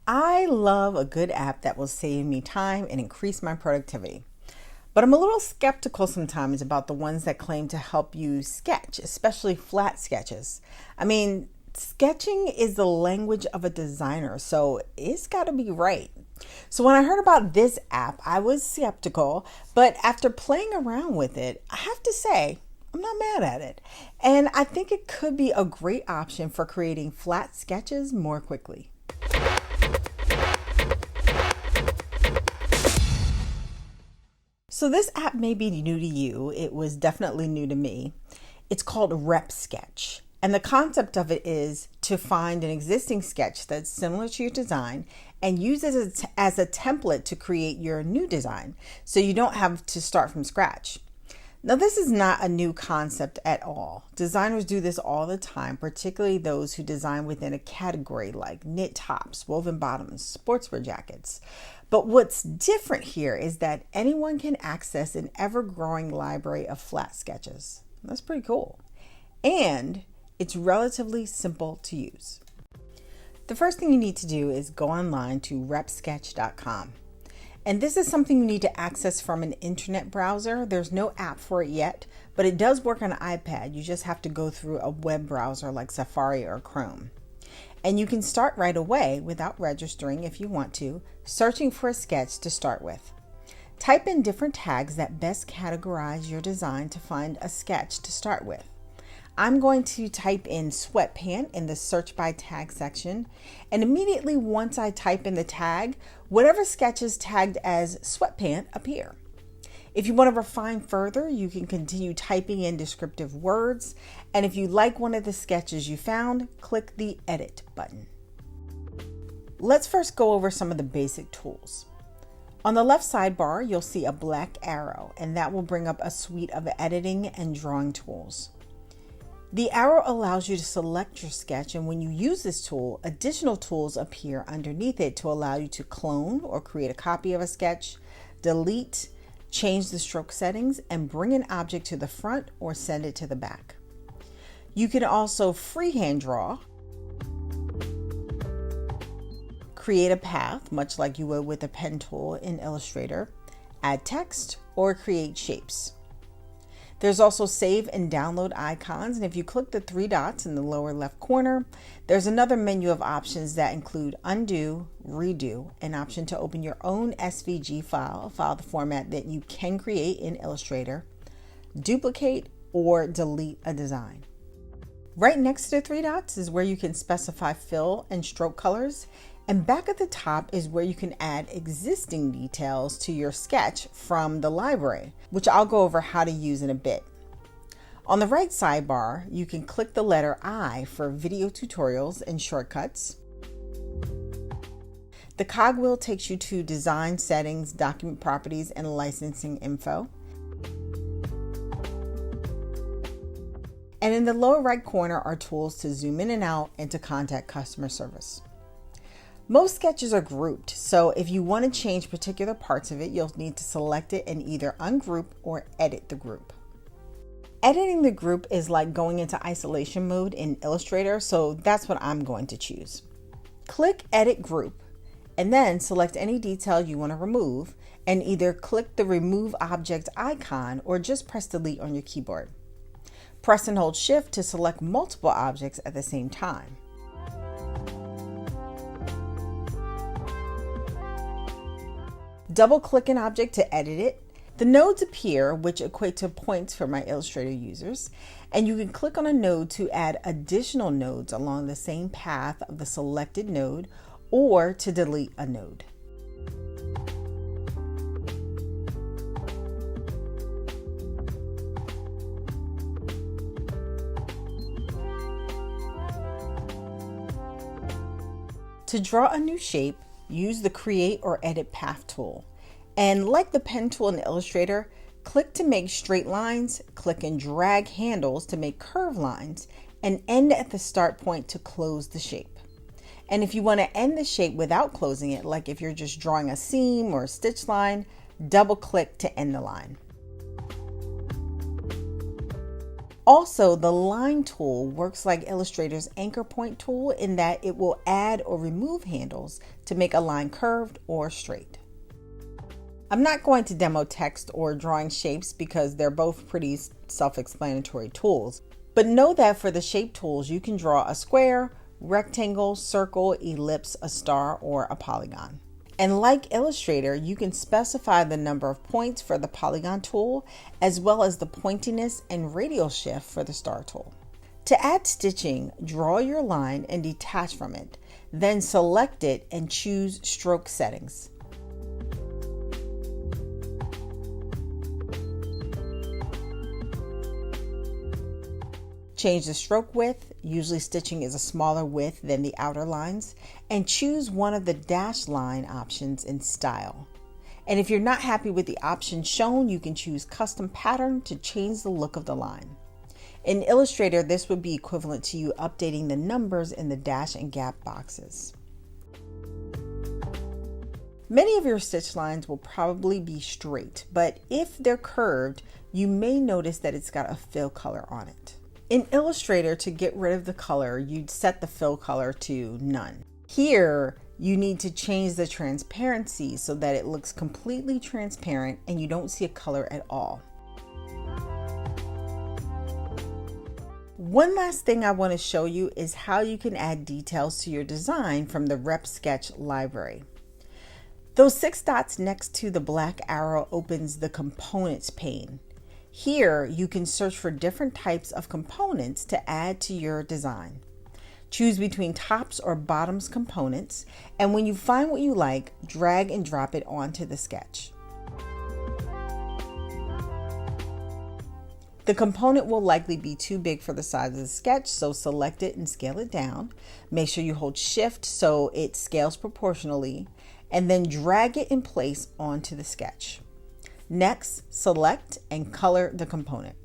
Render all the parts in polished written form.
I love a good app that will save me time and increase my productivity. But I'm a little skeptical sometimes about the ones that claim to help you sketch, especially flat sketches. I mean, sketching is the language of a designer, so it's got to be right. So when I heard about this app, I was skeptical, but after playing around with it, I have to say, I'm not mad at it. And I think it could be a great option for creating flat sketches more quickly. So this app may be new to you. It was definitely new to me. It's called Repsketch. And the concept of it is to find an existing sketch that's similar to your design and use it as a template to create your new design, so you don't have to start from scratch. Now, this is not a new concept at all. Designers do this all the time, particularly those who design within a category like knit tops, woven bottoms, sportswear jackets. But what's different here is that anyone can access an ever-growing library of flat sketches. That's pretty cool. And it's relatively simple to use. The first thing you need to do is go online to repsketch.com. And this is something you need to access from an internet browser. There's no app for it yet, but it does work on an iPad. You just have to go through a web browser like Safari or Chrome. And you can start right away without registering if you want to, searching for a sketch to start with. Type in different tags that best categorize your design to find a sketch to start with. I'm going to type in sweatpant in the search by tag section, and immediately once I type in the tag, whatever sketch is tagged as sweatpant appear. If you want to refine further, you can continue typing in descriptive words, and if you like one of the sketches you found, click the edit button. Let's first go over some of the basic tools. On the left sidebar, you'll see a black arrow, and that will bring up a suite of editing and drawing tools. The arrow allows you to select your sketch, and when you use this tool, additional tools appear underneath it to allow you to clone or create a copy of a sketch, delete, change the stroke settings, and bring an object to the front or send it to the back. You can also freehand draw, create a path, much like you would with a pen tool in Illustrator, add text, or create shapes. There's also save and download icons, and if you click the three dots in the lower left corner, there's another menu of options that include undo, redo, an option to open your own SVG file, a file the format that you can create in Illustrator, duplicate, or delete a design. Right next to the three dots is where you can specify fill and stroke colors, and back at the top is where you can add existing details to your sketch from the library, which I'll go over how to use in a bit. On the right sidebar, you can click the letter I for video tutorials and shortcuts. The cogwheel takes you to design settings, document properties, and licensing info. And in the lower right corner are tools to zoom in and out and to contact customer service. Most sketches are grouped, so if you want to change particular parts of it, you'll need to select it and either ungroup or edit the group. Editing the group is like going into isolation mode in Illustrator, so that's what I'm going to choose. Click Edit Group, and then select any detail you want to remove, and either click the Remove Object icon or just press Delete on your keyboard. Press and hold Shift to select multiple objects at the same time. Double-click an object to edit it. The nodes appear, which equate to points for my Illustrator users, and you can click on a node to add additional nodes along the same path of the selected node or to delete a node. To draw a new shape, use the Create or Edit Path tool. And like the pen tool in Illustrator, click to make straight lines, click and drag handles to make curved lines, and end at the start point to close the shape. And if you want to end the shape without closing it, like if you're just drawing a seam or a stitch line, double click to end the line. Also, the line tool works like Illustrator's anchor point tool in that it will add or remove handles to make a line curved or straight. I'm not going to demo text or drawing shapes because they're both pretty self-explanatory tools, but know that for the shape tools, you can draw a square, rectangle, circle, ellipse, a star, or a polygon. And like Illustrator, you can specify the number of points for the polygon tool, as well as the pointiness and radial shift for the star tool. To add stitching, draw your line and detach from it, then select it and choose stroke settings. Change the stroke width, usually stitching is a smaller width than the outer lines, and choose one of the dash line options in style. And if you're not happy with the option shown, you can choose custom pattern to change the look of the line. In Illustrator, this would be equivalent to you updating the numbers in the dash and gap boxes. Many of your stitch lines will probably be straight, but if they're curved, you may notice that it's got a fill color on it. In Illustrator, to get rid of the color, you'd set the fill color to none. Here, you need to change the transparency so that it looks completely transparent and you don't see a color at all. One last thing I want to show you is how you can add details to your design from the Repsketch library. Those 6 dots next to the black arrow opens the components pane. Here, you can search for different types of components to add to your design. Choose between tops or bottoms components, and when you find what you like, drag and drop it onto the sketch. The component will likely be too big for the size of the sketch, so select it and scale it down. Make sure you hold Shift so it scales proportionally, and then drag it in place onto the sketch. Next, select and color the component.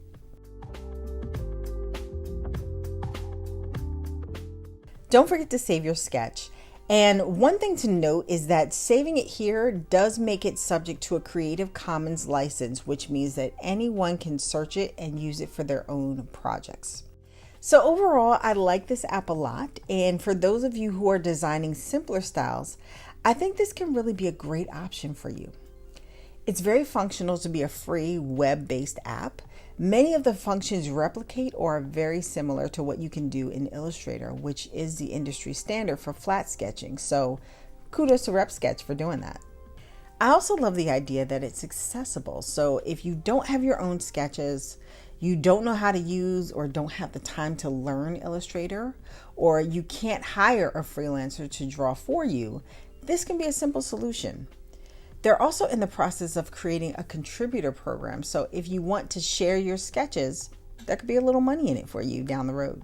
Don't forget to save your sketch. And one thing to note is that saving it here does make it subject to a Creative Commons license, which means that anyone can search it and use it for their own projects. So overall, I like this app a lot. And for those of you who are designing simpler styles, I think this can really be a great option for you. It's very functional to be a free web-based app. Many of the functions replicate or are very similar to what you can do in Illustrator, which is the industry standard for flat sketching. So kudos to Repsketch for doing that. I also love the idea that it's accessible. So if you don't have your own sketches, you don't know how to use or don't have the time to learn Illustrator, or you can't hire a freelancer to draw for you, this can be a simple solution. They're also in the process of creating a contributor program. So if you want to share your sketches, there could be a little money in it for you down the road.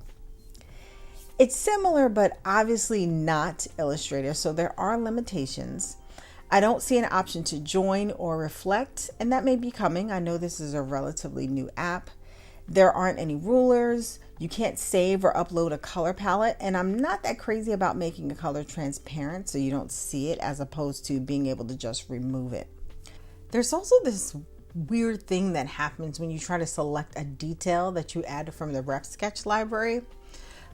It's similar, but obviously not Illustrator, so there are limitations. I don't see an option to join or reflect, and that may be coming. I know this is a relatively new app. There aren't any rulers. You can't save or upload a color palette, and I'm not that crazy about making a color transparent so you don't see it as opposed to being able to just remove it. There's also this weird thing that happens when you try to select a detail that you add from the Repsketch library.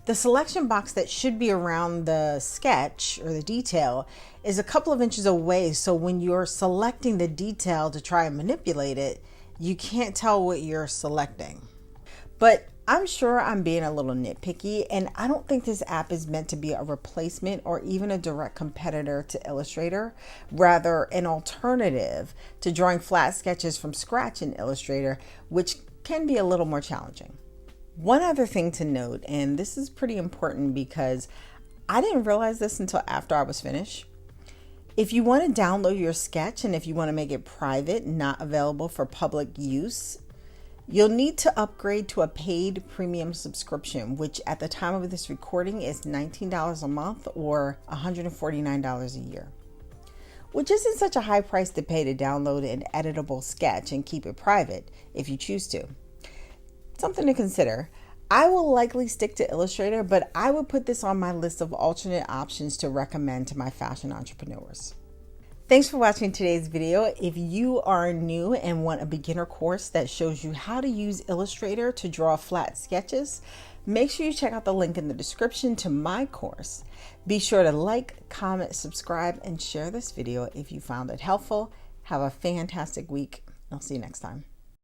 The selection box that should be around the sketch or the detail is a couple of inches away, so when you're selecting the detail to try and manipulate it, you can't tell what you're selecting. But I'm sure I'm being a little nitpicky, and I don't think this app is meant to be a replacement or even a direct competitor to Illustrator, rather an alternative to drawing flat sketches from scratch in Illustrator, which can be a little more challenging. One other thing to note, and this is pretty important because I didn't realize this until after I was finished. If you want to download your sketch and if you want to make it private, not available for public use, you'll need to upgrade to a paid premium subscription, which at the time of this recording is $19 a month or $149 a year, which isn't such a high price to pay to download an editable sketch and keep it private if you choose to. Something to consider. I will likely stick to Illustrator, but I would put this on my list of alternate options to recommend to my fashion entrepreneurs. Thanks for watching today's video. If you are new and want a beginner course that shows you how to use Illustrator to draw flat sketches, make sure you check out the link in the description to my course. Be sure to like, comment, subscribe, and share this video if you found it helpful. Have a fantastic week. I'll see you next time.